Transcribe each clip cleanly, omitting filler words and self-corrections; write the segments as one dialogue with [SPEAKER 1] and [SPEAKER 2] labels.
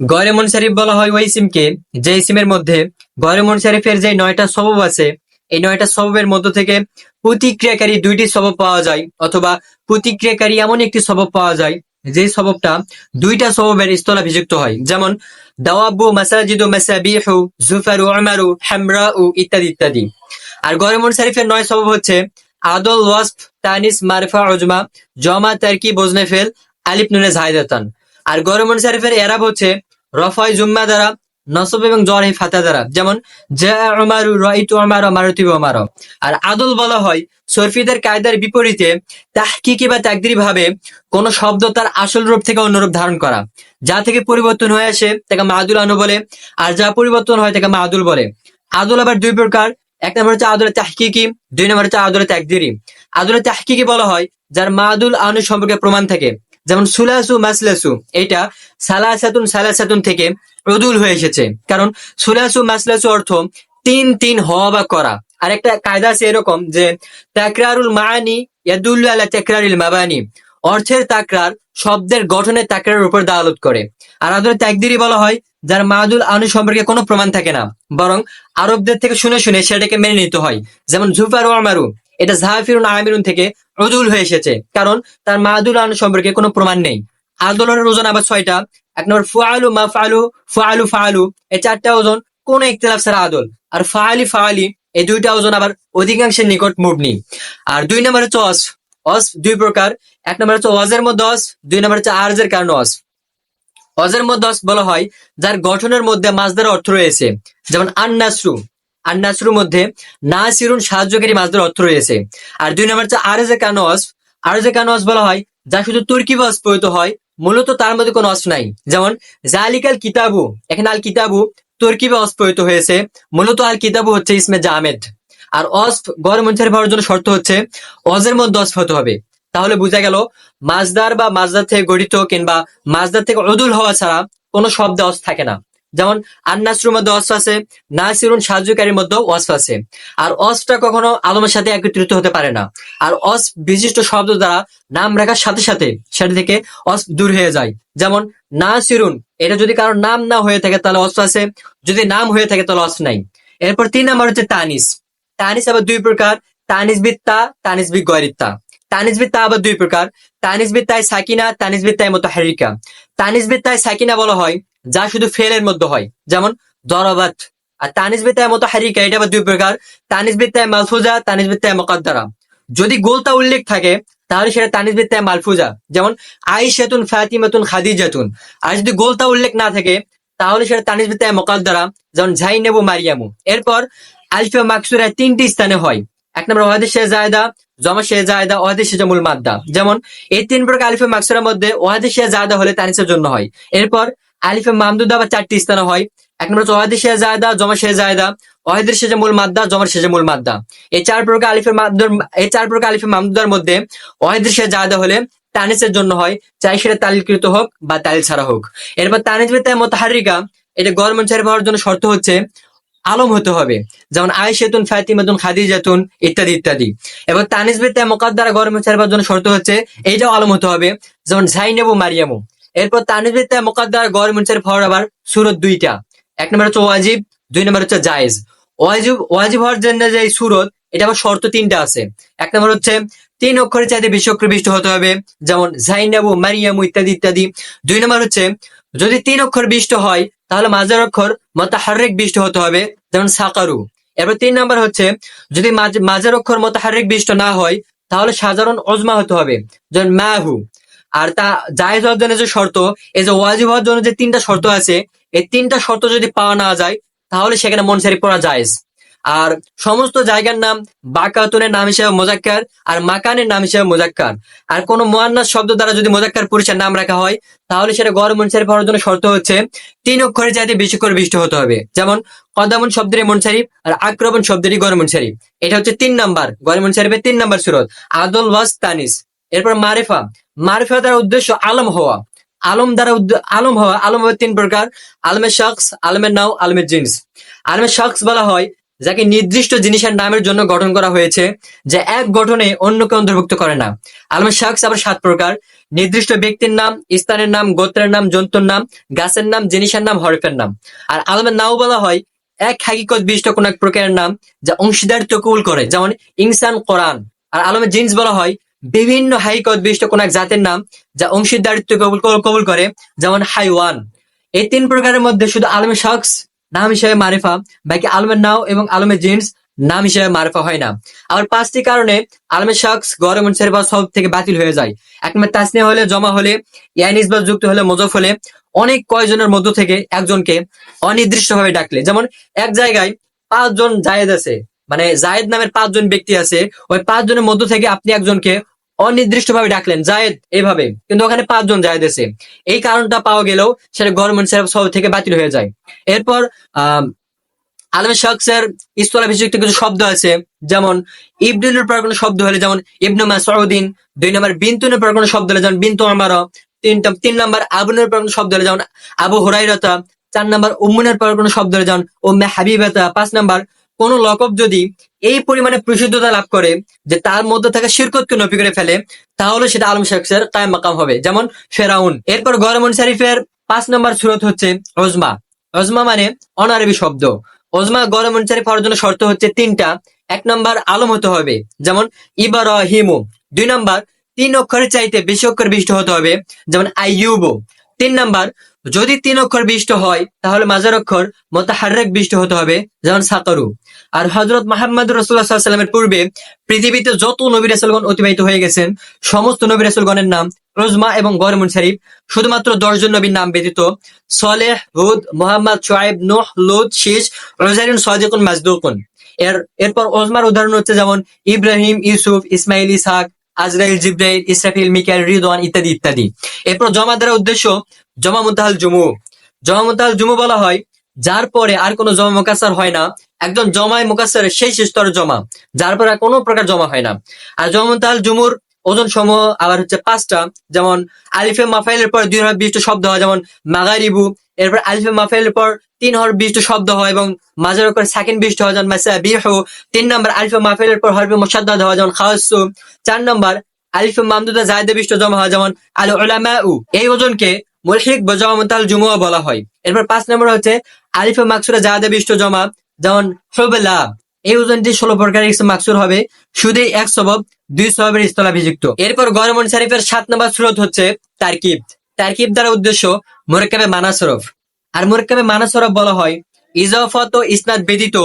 [SPEAKER 1] গয়রে মুনসারিফ বলা হয় ওই ইসিমকে, যে ইসিমের মধ্যে গয়রে মুনসারিফের যে 9টা সবব আছে, এই 9টা সববের মধ্য থেকে প্রতিক্রিয়াকারী 2টি সবব পাওয়া যায়, অথবা প্রতিক্রিয়াকারী এমন একটি সবব পাওয়া যায় যে সববটা 2টা সববের স্থলাভিষিক্ত হয়। যেমন দাওয়াবু মাসাজিদু মাসাবিহু জুফারু উমারু হামরাউ ইত্যাদি ইত্যাদি। আর গয়রে মুনসারিফের 9 সবব হচ্ছে আদল, ওয়াসফ, তানিস, মারফা, উজমা, জমা, তারকিব, ওজনে ফেল, আলিফ নুনে জায়দাতান। আর গয়রে মুনসারিফের এরাব হচ্ছে রফায় জুম্মা দ্বারা, নসব এবং জরহে ফাতা দ্বারা। যেমন জা উমারু রাইতু উমারা মারুতি উমারা। আর আদল বলা হয় সরফিদের কায়দার বিপরীতে তাহকিকি বা তাকদিরি ভাবে কোন শব্দ তার আসল রূপ থেকে অন্য রূপ ধারণ করা। যা থেকে পরিবর্তন হয়ে আসে তাকে মাদুল আনু বলে, আর যা পরিবর্তন হয় তাকে মাদুল বলে। আদল আবার দুই প্রকার, এক নম্বর হচ্ছে আদলে তাহকিকি, দুই নম্বর হচ্ছে আদলে তাকদিরি। আদলে তাহকিকি বলা হয় যার মাদুল আনু সম্পর্কে প্রমাণ থাকে। যেমন সুলাসু মাসলাসু, এটা সালাসাতুন সালাসাতুন থেকে উদুল হয়ে এসেছে, কারণ সুলাসু মাসলাসু অর্থ তিন তিন হওয়া বা করা। আর একটা কায়দা আছে এরকম যে তাকরারুল মাআনি ইয়াদুল্লু আলা তাকরারিল মাবানি, অর্থের তাকরার শব্দের গঠনের তাকরারের উপর দালালত করে। আর আদলে তাকদিরি বলা হয় যার মাদুল আনু সম্পর্কে কোনো প্রমাণ থাকে না, বরং আরবদের থেকে শুনে শুনে সেটাকে মেনে নিতে হয়। যেমন জুফার ও আমারু, এটা জাহাফিরুন আমিরুন থেকে উদুল হয়ে এসেছে, কারণ তার মাদুল আনু সম্পর্কে কোনো প্রমাণ নেই। আদলের ওজন আবার 6টা। এক নম্বর ফুআলু মাফআলু ফুআলু ফাআলু, এই 4টা ওজন কোন ইখতিলাফ ছাড়া আদল। আর ফাআলি ফাআলি, এই 2টা ওজন আবার অধিকাংশের নিকট মুবনি। আর 2 নম্বর হচ্ছে ওয়াসফ। ওয়াসফ 2 প্রকার, এক নম্বর হচ্ছে ওয়াজের মধ্যে ওয়াসফ, 2 নম্বর হচ্ছে আরজের কারণে ওয়াসফ। ওয়াজের মধ্যে ওয়াসফ বলা হয় যার গঠনের মধ্যে মাসদার অর্থ রয়েছে। যেমন আন নাসরু, আন নাসরুর মধ্যে নাসিরুন সাহায্যকারী মাসদার অর্থ রয়েছে। আর 2 নম্বর হচ্ছে আরজের কারণে ওয়াসফ। আরজের কারণে ওয়াসফ বলা হয় যা শুধু তুর্কিব ওয়াসফ প্রয়োগ হয়, মূলত তার মধ্যে কোনো ওয়াসফ নাই। যেমন জালিকাল কিতাবু, এখানে আল কিতাবু তরকিবে ওয়াসফ প্রয়োগ হয়েছে, মূলত আল কিতাবু হচ্ছে ইসমে জামেদ। আর ওয়াসফ গয়রে মুনসারিফ হওয়ার জন্য শর্ত হচ্ছে ওয়াজের মধ্যে ওয়াসফ হতে হবে। তাহলে বোঝা গেল মাজদার বা মাজদার থেকে গঠিত কিংবা মাজদার থেকে উদুল হওয়া ছাড়া কোনো শব্দে ওয়াসফ থাকে না। যেমন আন নাসরুর মধ্যে ওয়াসফ আছে, নাসিরুন সাহায্যকারীর মধ্যেও ওয়াসফ আছে। আর ওয়াসফটা কখনো আলমের সাথে একত্রিত হতে পারে না। আর ওয়াসফ বিশিষ্ট শব্দ দ্বারা নাম রাখার সাথে সাথে সেটা থেকে ওয়াসফ দূর হয়ে যায়। যেমন নাসিরুন, এটা যদি কারোর নাম না হয়ে থাকে তাহলে ওয়াসফ আছে, যদি নাম হয়ে থাকে তাহলে ওয়াসফ নাই। এরপর 3 নাম্বার হচ্ছে তানিস। তানিস আবার 2 প্রকার, তানিস বিত্তা, তানিস বি গয়রিত্তা। তানিস বিত্তা আবার 2 প্রকার, তানিস বিত্তায় সাকিনা, তানিস বিত্তায় মুতাহারিকা। তানিস বিত্তায় সাকিনা বলা হয় যা শুধু ফেলের মধ্যে হয়, যেমন দরাবাত। আর তানিস বিত্তায় মুতাহারিকা, এটা আবার 2 প্রকার, তানিস বিত্তায় মালফুজা, তানিস বিত্তায় মুকাদ্দারা। যদি গোলতা উল্লেখ থাকে তাহলে সেটা তানিস বিত্তায় মালফুজা, যেমন আয়েশাতুন ফাতিমাতুন খাদিজাতুন। আর যদি গোলতা উল্লেখ না থাকে তাহলে সেটা তানিস বিত্তায় মুকাদ্দারা, যেমন জাইনাবু মারিয়ামু। এরপর আলিফে মাকসুরা 3টি স্থানে হয়। এক নম্বর ওয়াহিদে শেষ জায়দা, জমা শেষ জায়দা, ওয়াহিদে শেষ মূল মাদ্দা। যেমন এই 3 প্রকার আলিফে মাকসুরার মধ্যে ওয়াহিদে শেষ জায়দা হলে তানিসের জন্য হয়। এরপর আলিফে মামদুদা বা 4টি স্থানে হয়। এক নম্বর হচ্ছে ওয়াহিদে শেষ জায়দা, জমা শেষ জায়দা, ওয়াহিদের শেষে মূল মাদ্দা, জমার শেষে মূল মাদ্দা। এই 4 প্রকার আলিফে মামদুর, এই 4 প্রকার আলিফে মামদুদার মধ্যে ওয়াহিদের শেষ জায়দা হলে তানিসের জন্য হয়, চাই সেটা তালিলকৃত হোক বা তালিল ছাড়া হোক। এরপর তানিস বিত্তায় মুতাহারিকা, এটা গয়রে মুনসারিফ হওয়ার জন্য শর্ত হচ্ছে আলম হতে হবে। যেমন আয়েশাতুন ফাতিমাতুন খাদিজাতুন ইত্যাদি ইত্যাদি। এবার তানিস বিত্তায় মুকাদ্দারা গয়রে মুনসারিফ হওয়ার জন্য শর্ত হচ্ছে এইটাও আলম হতে হবে, যেমন জাইনাবু মারিয়ামু। এরপর তানিস বিত্তায় মুকাদ্দারা গয়রে মুনসারিফ হওয়ার আবার সূরত 2টা। এক নম্বর হচ্ছে ওয়াজিব, 2 নম্বর হচ্ছে জায়েজ। ওয়াজিব, ওয়াজিব হওয়ার জন্য যে সূরত, এটা আবার শর্ত 3টা আছে। এক নম্বর হচ্ছে 3 অক্ষরের চাইতে বেশি অক্ষর বিশিষ্ট হতে হবে, যেমন জাইনাবু মারিয়ামু ইত্যাদি ইত্যাদি। 2 নম্বর হচ্ছে যদি 3 অক্ষর বিশিষ্ট হয় তাহলে মাঝের অক্ষর মুতাহাররিক বিশিষ্ট হতে হবে, যেমন সাকারু। এরপর 3 নাম্বার হচ্ছে যদি মাঝের অক্ষর মুতাহাররিক বিশিষ্ট না হয় তাহলে সাধারণ ওজমা হতে হবে, যেমন মাহু। আর তা জায়েজ হওয়ার জন্য যে শর্ত, এই যে ওয়াজিব হওয়ার জন্য যে 3টা শর্ত আছে, এই 3টা শর্ত যদি পাওয়া না যায় তাহলে সেখানে মুনসারিফ পড়া জায়েজ। আর সমস্ত জায়গার নাম বাকাতুনের নাম হিসেবে মুজাক্কার আর মাকানের নাম হিসেবে মুজাক্কার। আর কোন মুয়ান্নাস শব্দ দ্বারা যদি মুজাক্কার পুরুষের নাম রাখা হয় তাহলে সেটা গয়রে মুনসারিফ হওয়ার জন্য শর্ত হচ্ছে 3 অক্ষরের চাইতে বেশি করে বিশিষ্ট হতে হবে, যেমন কদামুন শব্দের মুনসারিফ আর আকরাবুন শব্দেরই গয়রে মুনসারিফ। এটা হচ্ছে 3 নাম্বার গয়রে মুনসারিফের 3 নাম্বার সূরত আদল ওয়াস তানিস। এরপর মারিফা, মারিফা দ্বারা উদ্দেশ্য আলম হওয়া। আলম দ্বারা আলম হওয়া, আলম হবে 3 প্রকার, আলমের শখস, আলমের নাও, আলমের জিন্স। আলমের শখস বলা হয় যাকে নির্দিষ্ট জিনিসের নামের জন্য গঠন করা হয়েছে, যা এক গঠনে অন্যকে অন্তর্ভুক্ত করে না। আলমে শাখস আবার 7 প্রকার: নির্দিষ্ট ব্যক্তির নাম, স্থানের নাম, গোত্রের নাম, জন্তুর নাম, গাছের নাম, জিনিসের নাম, হরফের নাম। আর আলমে নাও বলা হয় এক হাকিকত বিশিষ্ট কোন এক প্রকারের নাম যা অংশীদারিত্ব কবুল করে, যেমন ইনসান, কোরআন। আর আলমে জিন্স বলা হয় বিভিন্ন হাকিকত বিশিষ্ট কোন এক জাতের নাম যা অংশীদারিত্ব কবুল করে, যেমন হাইওয়ান। এই 3 প্রকারের মধ্যে শুধু আলমে শাখস নাম হিসেবে মারিফা, বাকি আলমে নাও এবং আলমে জিন্স নাম হিসেবে মারিফা হয় না। আবার 5টি কারণে আলমে শাখস গড়ে মুনসারিফ বা সব থেকে বাতিল হয়ে যায়। এক নম্বর, তাসনিয়া হলে, জমা হলে, ইয়া নিসবা যুক্ত হলে, মুযাফ হলে, অনেক কয়জনের মধ্য থেকে একজনকে অনির্দিষ্টভাবে ডাকলে। যেমন এক জায়গায় 5 জন জায়েদ আছে, মানে জায়েদ নামের 5 জন ব্যক্তি আছে, ওই 5 জনের মধ্য থেকে আপনি একজনকে অনির্দিষ্টভাবে ডাকলেন জায়েদ এইভাবে, কিন্তু ওখানে 5 জন জায়েদ আছে। এই কারণটা পাওয়া গেলেও সেটা গভর্নমেন্ট সব থেকে বাতিল হয়ে যায়। এরপর আহ আলমে শাখসের ইস্তলাহ বিশিষ্ট কিছু শব্দ আছে, যেমন ইবনুর পর কোনো শব্দ হলে যেমন ইবনু মাসউদিন, 2 নম্বর বিনতুনের পর কোনো শব্দ হলে যেমন বিনতু উমার, 3 নম্বর আবুনের পর কোনো শব্দ হলে যেমন আবু হুরাইরাতা, 4 নম্বর উম্মুনের পর কোনো শব্দ হলে যেমন উম্মে হাবিবাতা, 5 নম্বর কোন লকব যদি এই পরিমাণে প্রসিদ্ধতা লাভ করে যে তার মধ্যে থাকা শিরকতকে নফি করে ফেলে, তাহলে সেটা আলম শাখসের কায়েম মাকাম হবে, যেমন ফেরাউন। এরপর গড়ে মুনসারিফের 5 নম্বর সূরত হচ্ছে উজমা। উজমা মানে অনারবি শব্দ। ওজমা গড়ে মুনসারিফ হওয়ার জন্য শর্ত হচ্ছে 3টা। 1 নম্বর আলম হতে হবে, যেমন ইব্রাহিমু। 2 নম্বর 3 অক্ষরের চাইতে বেশি অক্ষর বিশিষ্ট হতে হবে, যেমন আইয়ুবু। 3 নম্বর যদি 3 অক্ষর বিশিষ্ট হয় তাহলে মাজার অক্ষর মুতাহাররিক বিশিষ্ট হতে হবে, যেমন সাকারু। আর হযরত মুহাম্মদ রাসূলুল্লাহ সাল্লাল্লাহু আলাইহি ওয়াসাল্লামের পূর্বে পৃথিবীতে যত নবী রাসূলগণ অতিবাহিত হয়ে গেছেন, সমস্ত নবী রাসূলগণের নাম উজমা এবং গড়ে মুনসারিফ, শুধুমাত্র 10 জন নবীর নাম ব্যতীত: সালেহ, হুদ, মুহাম্মদ, শুআয়ব, নূহ, লূত, শীস, উযাইরুন, সাদিকুন, মাসদুকুন। এরপর ওজমার উদাহরণ হচ্ছে যেমন ইব্রাহিম, ইউসুফ, ইসমাইল, ইসহাক, আজরাইল, জিবরাইল, ইসরাফিল, মিকাইল, রিদওয়ান ইত্যাদি ইত্যাদি। এরপর জমা দ্বারা উদ্দেশ্য জমা মুনতাহাল জুমু। জমা মুনতাহাল জুমু বলা হয় যার পরে আর কোনো জমা মুকাসসার হয় না, একজন জমায় মুকাসসারের শেষ স্তরের জমা, যার পরে আর কোনো প্রকার জমা হয় না। আর জমা মুনতাহাল জুমুর ওজন সমূহ আবার হচ্ছে 5টা, যেমন আলিফে মাফাইলের পর 2 হরফ বিশিষ্ট শব্দ হয়, যেমন মাগারিবু। এরপর আলিফে মাফাইলের পর 3 হরফ বিশিষ্ট শব্দ হয় এবং মাঝের উপর সাকিন বিশিষ্ট হয়, যেমন মাসাবিহু। 3 নম্বর আলিফে মাফাইলের পর হরফে মুশাদ্দাদ হয়, যেমন খাওয়াসু। 4 নম্বর আলিফে মামদুদা জায়দা বিশিষ্ট জমা হয়, যেমন আল উলামাউ। এই ওজনকে মুলহিক বা জমা মুনতাহাল জুমুয়া বলা হয়। এরপর 5 নম্বর হচ্ছে আলিফে মাকসুরা জায়দা বিশিষ্ট জমা, যেমন হুবলা। এই ওজনটি 16 প্রকারের ইসম মাকসুর হবে, শুধু 1 সবব 2 সববের ইস্তলাহ বিযুক্ত। এরপর গড়ে মুনসারিফের 7 নম্বর সূরত হচ্ছে তারকিব। তারকিব দ্বারা উদ্দেশ্য মুরাক্কাবে মানা সরফ। আর মুরাক্কাবে মানা সরফ বলা হয় ইজাফত ও ইসনাদ ব্যতীত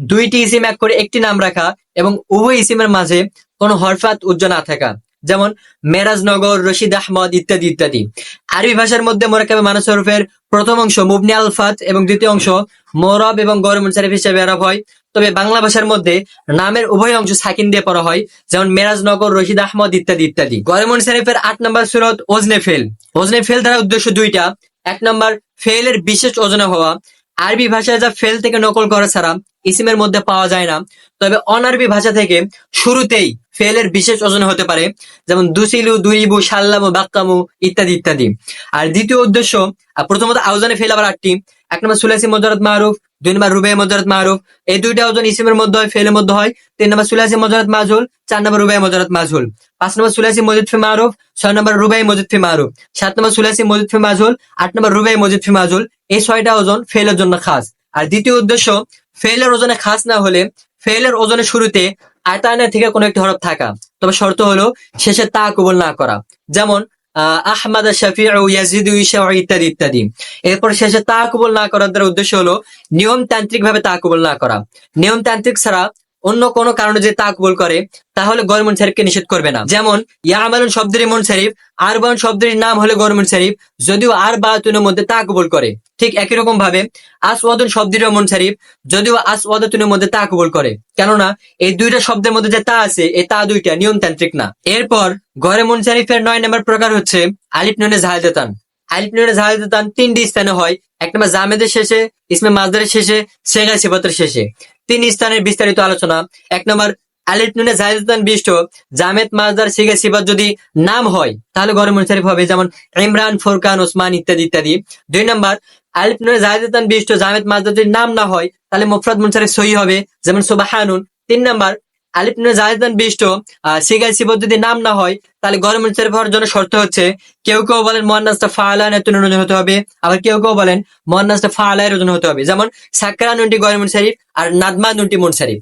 [SPEAKER 1] 2টি ইসিম এক করে একটি নাম রাখা এবং উভয় ইসিমের মাঝে কোনো হরফাত উজ্জ না থাকা, যেমন মেরাজনগর, রশিদ আহমদ ইত্যাদি ইত্যাদি। আরবি ভাষার মধ্যে মুরাক্কাবে মানা সরফের প্রথম অংশ মুবনি আল ফাত এবং দ্বিতীয় অংশ মুরাব এবং গড়ে মুনসারিফ হিসেবে আরব হয়। তবে বাংলা ভাষার মধ্যে নামের উভয় অংশ সাকিন দিয়ে পড়া হয়, যেমন মেরাজনগর, রশিদ আহমদ ইত্যাদি ইত্যাদি। গড়ে মুনসারিফের 8 নম্বর সূরত ওজনে ফেল। ওজনে ফেল দ্বারা উদ্দেশ্য 2টা। 1 নম্বর ফেলের বিশেষ ওজনে হওয়া। আরবি ভাষায় যা ফেল থেকে নকল করা ছাড়া ইসিমের মধ্যে পাওয়া যায় না, তবে অনারবি ভাষা থেকে শুরুতেই ফেলের বিশেষ ওজনে হতে পারে, যেমন দুসিলু, দুইবু, সাল্লামু, বাক্কামু ইত্যাদি ইত্যাদি। আর দ্বিতীয় উদ্দেশ্য, প্রথমত আউজানে ফেল আবার 8টি। 1 নম্বর সুলাসি মুজাররদ মারুফ, 2 নম্বর রুবাই মুজাররদ মারুফ। এই 2টা ওজন ইসিমের মধ্যে হয়, ফেলের মধ্যে হয়। 3 নম্বর সুলাসি মুজাররদ মাজহুল, 4 নম্বর রুবাই মুজাররদ মাজহুল। 5 নম্বর সুলাসি মজিদ ফি মারুফ, 6 নম্বর রুবাই মজিদ ফি মারুফ, 7 নম্বর সুলাসি মজিদ ফি মাজহুল, 8 নম্বর রুবাই মজিদ ফি মাজহুল। এই 6টা ওজন ফেলের জন্য খাস। আর দ্বিতীয় উদ্দেশ্য, ফেলের ওজনে খাস না হলে ফেলের ওজনের শুরুতে আতানা থেকে কোনো একটি হরফ থাকা, তবে শর্ত হলো শেষে তা কবুল না করা, যেমন আহমাদ, শাফিউ, ইয়াজিদু, ইশাউ ইত্যাদি ইত্যাদি। এরপর শেষে তা কবুল না করার দ্বারা উদ্দেশ্য হলো নিয়মতান্ত্রিক ভাবে তা কবুল না করা। নিয়মতান্ত্রিক ছাড়া অন্য কোনো কারণে যে তা কবুল করে তাহলে গড়ে মুনসারিফকে নিষেধ করবে না। যেমন ইয়ামালুন শব্দের মুনসারিফ, আরবাউন শব্দের নাম হলে গড়ে মুনসারিফ, যদিও আরবাতুনের মধ্যে তা কবুল করে। ঠিক একই রকম ভাবে আসওয়াদুন শব্দের মুনসারিফ, যদিও আসওয়াদাতুনের মধ্যে তা কবুল করে, কেননা এই 2টা শব্দের মধ্যে যে তা আছে এই তা 2টা নিয়মতান্ত্রিক না। এরপর গড়ে মুনসারিফের 9 নম্বর প্রকার হচ্ছে আলিফ নুনে জাহাদাতান। আলিফ নুনে জাহাদাতান 3টি স্থানে হয়। 1 নম্বর জামেদের শেষে, ইসমে মাজদারের শেষে, সিগা সিফাতের শেষে। 3 স্থানের বিস্তারিত আলোচনা। 1 নম্বর আলিফ নুনে জায়েদাতান বিশিষ্ট জামেদ মাজদার সিগা সিফাত যদি নাম হয় তাহলে গয়রে মুনসারিফ হবে, যেমন ইমরান, ফুরকান, ওসমান ইত্যাদি ইত্যাদি। 2 নাম্বার, আলিফ নুনে জায়েদাতান বিশিষ্ট জামেদ মাজদার যদি নাম না হয় তাহলে মুফরাদ মুনসারিফ সহিহ হবে, যেমন সুবহানুন। 3 নাম্বার, আলিফ নুনে জায়েদাতান বিশিষ্ট সিগা সিফাত যদি নাম না হয় তাহলে গয়রে মুনসারিফ হওয়ার জন্য শর্ত হচ্ছে কেউ কেউ বলেন মুয়ান্নাসটা ফাআলানাতুন ওজন হতে হবে, আবার কেউ কেউ বলেন মুয়ান্নাসটা ফাআলায়ের ওজন হতে হবে, যেমন সাকরা নুনটি গয়রে মুনসারিফ আর নাদমা নুনটি মুনসারিফ।